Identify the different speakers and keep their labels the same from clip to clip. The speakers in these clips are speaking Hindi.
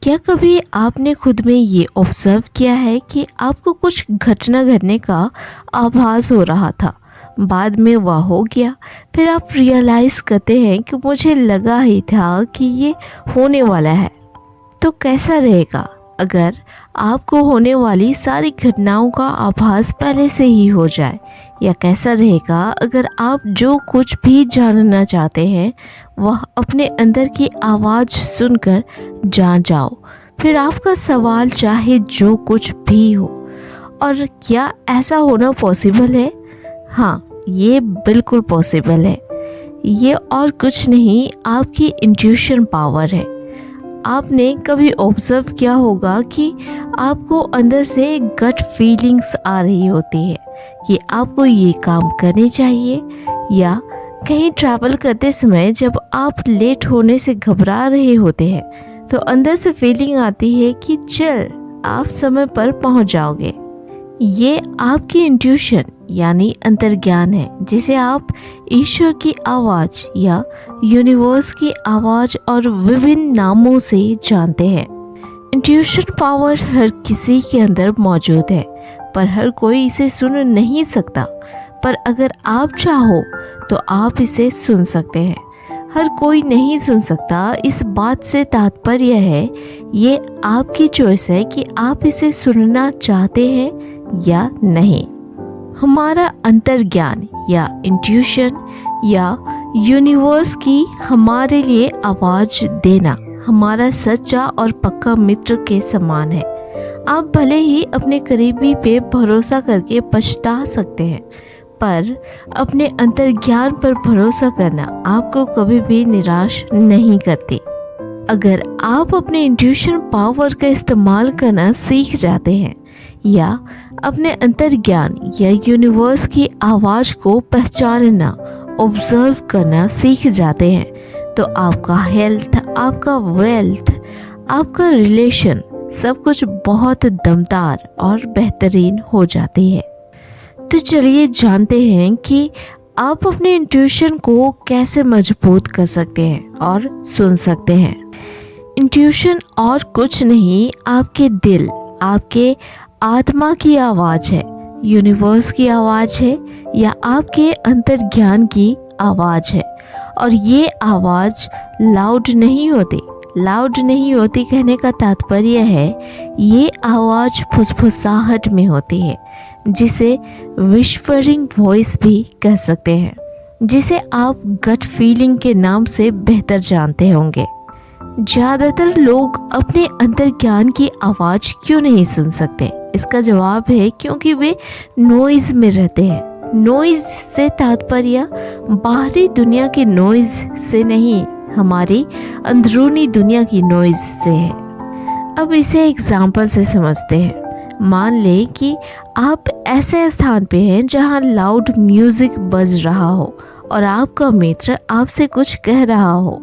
Speaker 1: क्या कभी आपने खुद में ये ऑब्ज़र्व किया है कि आपको कुछ घटना घटने का आभास हो रहा था, बाद में वह हो गया, फिर आप रियलाइज़ करते हैं कि मुझे लगा ही था कि ये होने वाला है। तो कैसा रहेगा अगर आपको होने वाली सारी घटनाओं का आभास पहले से ही हो जाए? या कैसा रहेगा अगर आप जो कुछ भी जानना चाहते हैं वह अपने अंदर की आवाज़ सुनकर जान जाओ, फिर आपका सवाल चाहे जो कुछ भी हो? और क्या ऐसा होना पॉसिबल है? हाँ, ये बिल्कुल पॉसिबल है। ये और कुछ नहीं, आपकी इंट्यूशन पावर है। आपने कभी ऑब्ज़र्व किया होगा कि आपको अंदर से गट फीलिंग्स आ रही होती है कि आपको ये काम करने चाहिए, या कहीं ट्रैवल करते समय जब आप लेट होने से घबरा रहे होते हैं तो अंदर से फीलिंग आती है कि चल आप समय पर पहुंच जाओगे। ये आपकी इंट्यूशन यानी अंतर्ज्ञान है, जिसे आप ईश्वर की आवाज़ या यूनिवर्स की आवाज़ और विभिन्न नामों से जानते हैं। इंट्यूशन पावर हर किसी के अंदर मौजूद है, पर हर कोई इसे सुन नहीं सकता। पर अगर आप चाहो तो आप इसे सुन सकते हैं। हर कोई नहीं सुन सकता, इस बात से तात्पर्य है ये आपकी चॉइस है कि आप इसे सुनना चाहते हैं या नहीं। हमारा अंतर्ज्ञान या इंट्यूशन या यूनिवर्स की हमारे लिए आवाज़ देना हमारा सच्चा और पक्का मित्र के समान है। आप भले ही अपने करीबी पे भरोसा करके पछता सकते हैं, पर अपने अंतर्ज्ञान पर भरोसा करना आपको कभी भी निराश नहीं करती। अगर आप अपने इंट्यूशन पावर का इस्तेमाल करना सीख जाते हैं या अपने अंतर्ज्ञान या यूनिवर्स की आवाज़ को पहचानना, ऑब्जर्व करना सीख जाते हैं, तो आपका हेल्थ, आपका वेल्थ, आपका रिलेशन सब कुछ बहुत दमदार और बेहतरीन हो जाती है। तो चलिए जानते हैं कि आप अपने इंट्यूशन को कैसे मजबूत कर सकते हैं और सुन सकते हैं। इंट्यूशन और कुछ नहीं, आपके दिल, आपके आत्मा की आवाज़ है, यूनिवर्स की आवाज़ है या आपके अंतर्ज्ञान की आवाज़ है। और ये आवाज़ लाउड नहीं होती। लाउड नहीं होती कहने का तात्पर्य है ये आवाज़ फुसफुसाहट में होती है, जिसे विस्परिंग वॉइस भी कह सकते हैं, जिसे आप गट फीलिंग के नाम से बेहतर जानते होंगे। ज़्यादातर लोग अपने अंतर्ज्ञान की आवाज़ क्यों नहीं सुन सकते? इसका जवाब है क्योंकि वे नॉइज़ में रहते हैं। नॉइज़ से तात्पर्य बाहरी दुनिया के नॉइज़ से नहीं, हमारी अंदरूनी दुनिया की नॉइज़ से है। अब इसे एग्जाम्पल से समझते हैं। मान लें कि आप ऐसे स्थान पे हैं जहां लाउड म्यूज़िक बज रहा हो और आपका मित्र आपसे कुछ कह रहा हो,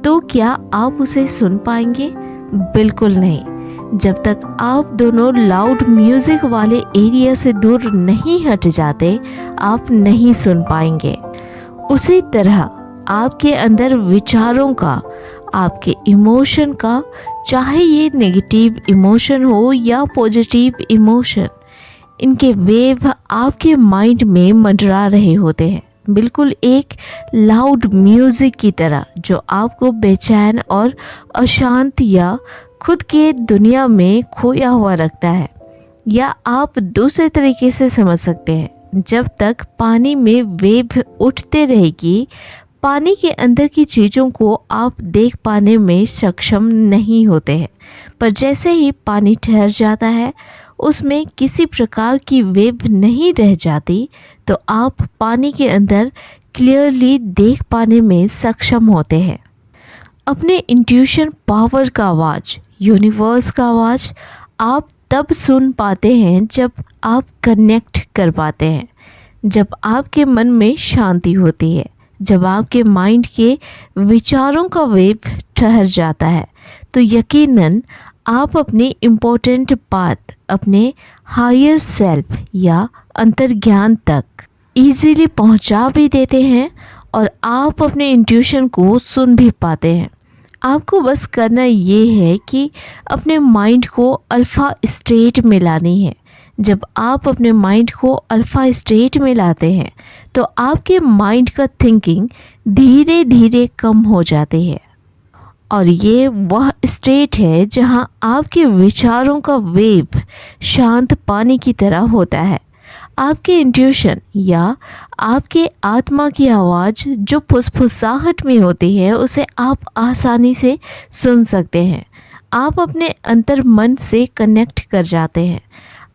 Speaker 1: तो क्या आप उसे सुन पाएंगे? बिल्कुल नहीं। जब तक आप दोनों लाउड म्यूज़िक वाले एरिया से दूर नहीं हट जाते, आप नहीं सुन पाएंगे। उसी तरह आपके अंदर विचारों का, आपके इमोशन का, चाहे ये नेगेटिव इमोशन हो या पॉजिटिव इमोशन, इनके वेव आपके माइंड में मंडरा रहे होते हैं, बिल्कुल एक लाउड म्यूज़िक की तरह, जो आपको बेचैन और अशांत या खुद के दुनिया में खोया हुआ रखता है। या आप दूसरे तरीके से समझ सकते हैं, जब तक पानी में वेव उठते रहेगी, पानी के अंदर की चीज़ों को आप देख पाने में सक्षम नहीं होते हैं, पर जैसे ही पानी ठहर जाता है, उसमें किसी प्रकार की वेव नहीं रह जाती, तो आप पानी के अंदर क्लियरली देख पाने में सक्षम होते हैं। अपने इंट्यूशन पावर का आवाज़, यूनिवर्स का आवाज़ आप तब सुन पाते हैं जब आप कनेक्ट कर पाते हैं, जब आपके मन में शांति होती है, जब आपके माइंड के विचारों का वेव ठहर जाता है, तो यकीनन आप अपनी इम्पोर्टेंट बात अपने हायर सेल्फ या अंतर्ज्ञान तक इजीली पहुंचा भी देते हैं और आप अपने इंट्यूशन को सुन भी पाते हैं। आपको बस करना ये है कि अपने माइंड को अल्फ़ा स्टेट में लानी है। जब आप अपने माइंड को अल्फ़ा स्टेट में लाते हैं तो आपके माइंड का थिंकिंग धीरे धीरे कम हो जाती है, और ये वह स्टेट है जहां आपके विचारों का वेव शांत पानी की तरह होता है। आपके इंट्यूशन या आपके आत्मा की आवाज़ जो फुसफुसाहट में होती है उसे आप आसानी से सुन सकते हैं। आप अपने अंतर मन से कनेक्ट कर जाते हैं।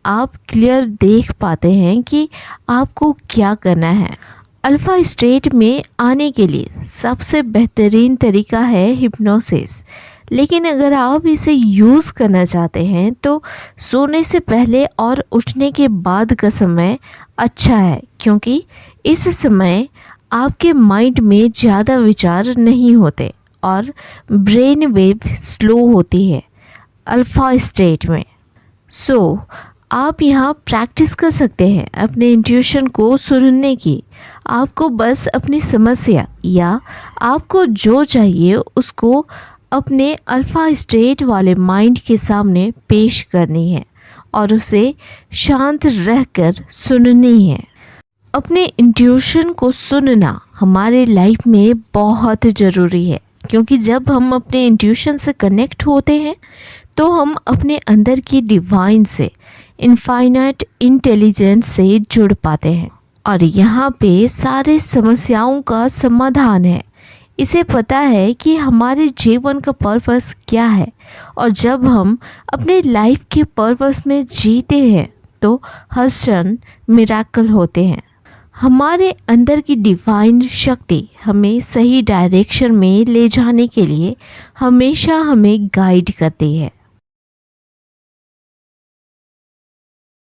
Speaker 1: आप क्लियर देख पाते हैं कि आपको क्या करना है। अल्फ़ा स्टेट में आने के लिए सबसे बेहतरीन तरीका है हिप्नोसिस। लेकिन अगर आप इसे यूज़ करना चाहते हैं तो सोने से पहले और उठने के बाद का समय अच्छा है, क्योंकि इस समय आपके माइंड में ज़्यादा विचार नहीं होते और ब्रेन वेव स्लो होती है अल्फ़ा स्टेट में। आप यहाँ प्रैक्टिस कर सकते हैं अपने इंट्यूशन को सुनने की। आपको बस अपनी समस्या या आपको जो चाहिए उसको अपने अल्फ़ा स्टेट वाले माइंड के सामने पेश करनी है और उसे शांत रहकर सुननी है। अपने इंट्यूशन को सुनना हमारे लाइफ में बहुत ज़रूरी है, क्योंकि जब हम अपने इंट्यूशन से कनेक्ट होते हैं तो हम अपने अंदर की डिवाइन से, इनफाइनाइट इंटेलिजेंस से जुड़ पाते हैं, और यहाँ पे सारे समस्याओं का समाधान है। इसे पता है कि हमारे जीवन का पर्पस क्या है, और जब हम अपने लाइफ के पर्पस में जीते हैं तो हर क्षण मिरेकल होते हैं। हमारे अंदर की डिवाइन शक्ति हमें सही डायरेक्शन में ले जाने के लिए हमेशा हमें गाइड करती है।